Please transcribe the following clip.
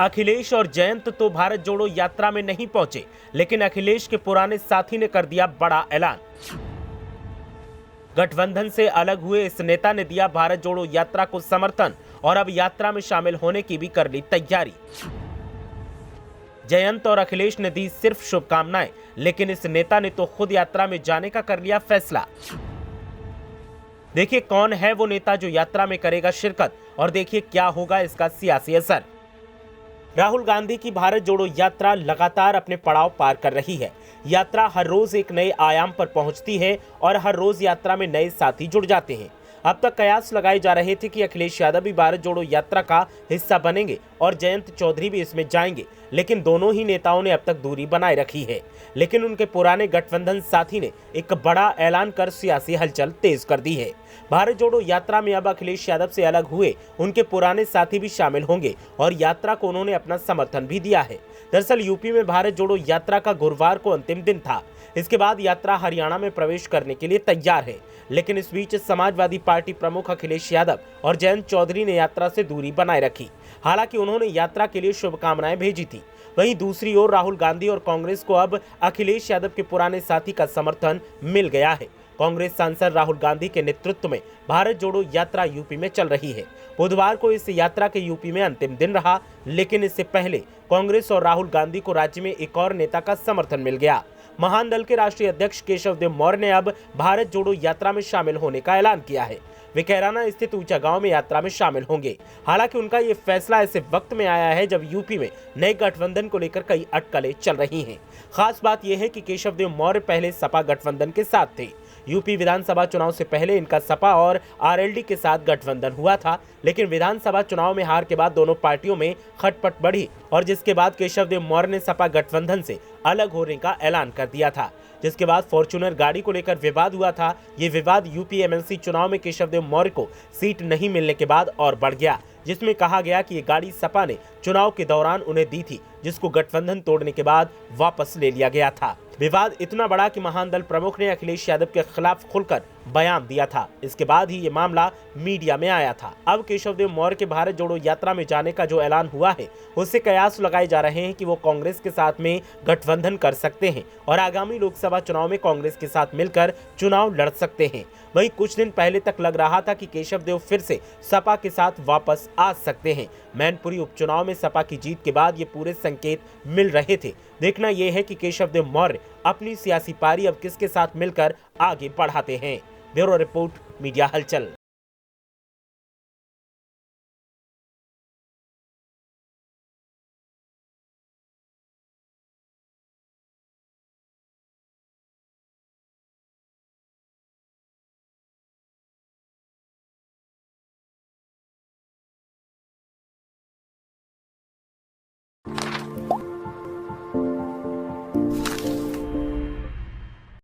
अखिलेश और जयंत तो भारत जोड़ो यात्रा में नहीं पहुंचे, लेकिन अखिलेश के पुराने साथी ने कर दिया बड़ा ऐलान। गठबंधन से अलग हुए इस नेता ने दिया भारत जोड़ो यात्रा को समर्थन और अब यात्रा में शामिल होने की भी कर ली तैयारी। जयंत और अखिलेश ने दी सिर्फ शुभकामनाएं, लेकिन इस नेता ने तो खुद यात्रा में जाने का कर लिया फैसला। देखिए कौन है वो नेता जो यात्रा में करेगा शिरकत और देखिए क्या होगा इसका सियासी असर। राहुल गांधी की भारत जोड़ो यात्रा लगातार अपने पड़ाव पार कर रही है। यात्रा हर रोज एक नए आयाम पर पहुंचती है और हर रोज यात्रा में नए साथी जुड़ जाते हैं। अब तक कयास लगाए जा रहे थे कि अखिलेश यादव भी भारत जोड़ो यात्रा का हिस्सा बनेंगे और जयंत चौधरी भी इसमें जाएंगे, लेकिन दोनों ही नेताओं ने अब तक दूरी बनाए रखी है। लेकिन उनके पुराने गठबंधन साथी ने एक बड़ा ऐलान कर सियासी हलचल तेज कर दी है। भारत जोड़ो यात्रा में अब अखिलेश यादव से अलग हुए उनके पुराने साथी भी शामिल होंगे और यात्रा को उन्होंने अपना समर्थन भी दिया है। दरअसल यूपी में भारत जोड़ो यात्रा का गुरुवार को अंतिम दिन था। इसके बाद यात्रा हरियाणा में प्रवेश करने के लिए तैयार है, लेकिन इस बीच समाजवादी पार्टी प्रमुख अखिलेश यादव और जयंत चौधरी ने यात्रा से दूरी बनाए रखी। हालांकि उन्होंने यात्रा के लिए शुभकामनाएं भेजी थी। वहीं दूसरी ओर राहुल गांधी और कांग्रेस को अब अखिलेश यादव के पुराने साथी का समर्थन मिल गया है। कांग्रेस सांसद राहुल गांधी के नेतृत्व में भारत जोड़ो यात्रा यूपी में चल रही है। बुधवार को इस यात्रा के यूपी में अंतिम दिन रहा, लेकिन इससे पहले कांग्रेस और राहुल गांधी को राज्य में एक और नेता का समर्थन मिल गया। महान दल के राष्ट्रीय अध्यक्ष केशव देव मौर्य ने अब भारत जोड़ो यात्रा में शामिल होने का ऐलान किया है। वे कैराना स्थित ऊंचा गांव में यात्रा में शामिल होंगे। हालांकि उनका ये फैसला ऐसे वक्त में आया है जब यूपी में नए गठबंधन को लेकर कई अटकलें चल रही हैं। खास बात यह है कि केशव देव मौर्य पहले सपा गठबंधन के साथ थे। यूपी विधानसभा चुनाव से पहले इनका सपा और आरएलडी के साथ गठबंधन हुआ था, लेकिन विधानसभा चुनाव में हार के बाद दोनों पार्टियों में खटपट बढ़ी और जिसके बाद केशव देव मौर्य ने सपा गठबंधन से अलग होने का ऐलान कर दिया था। जिसके बाद फॉर्च्यूनर गाड़ी को लेकर विवाद हुआ था। ये विवाद यूपी एमएलसी चुनाव में केशव देव मौर्य को सीट नहीं मिलने के बाद और बढ़ गया, जिसमें कहा गया कि ये गाड़ी सपा ने चुनाव के दौरान उन्हें दी थी, जिसको गठबंधन तोड़ने के बाद वापस ले लिया गया था। विवाद इतना बड़ा कि महान दल प्रमुख ने अखिलेश यादव के खिलाफ खुलकर बयान दिया था। इसके बाद ही ये मामला मीडिया में आया था। अब केशव देव मौर्य के भारत जोड़ो यात्रा में जाने का जो ऐलान हुआ है, उससे कयास लगाए जा रहे हैं कि वो कांग्रेस के साथ में गठबंधन कर सकते हैं और आगामी लोकसभा चुनाव में कांग्रेस के साथ मिलकर चुनाव लड़ सकते हैं। वहीं कुछ दिन पहले तक लग रहा था कि केशव देव फिर से सपा के साथ वापस आ सकते हैं। मैनपुरी उपचुनाव में सपा की जीत के बाद ये पूरे संकेत मिल रहे थे। देखना यह है कि केशव देव मौर्य अपनी सियासी पारी अब किसके साथ मिलकर आगे बढ़ाते हैं। ब्यूरो रिपोर्ट, मीडिया हलचल।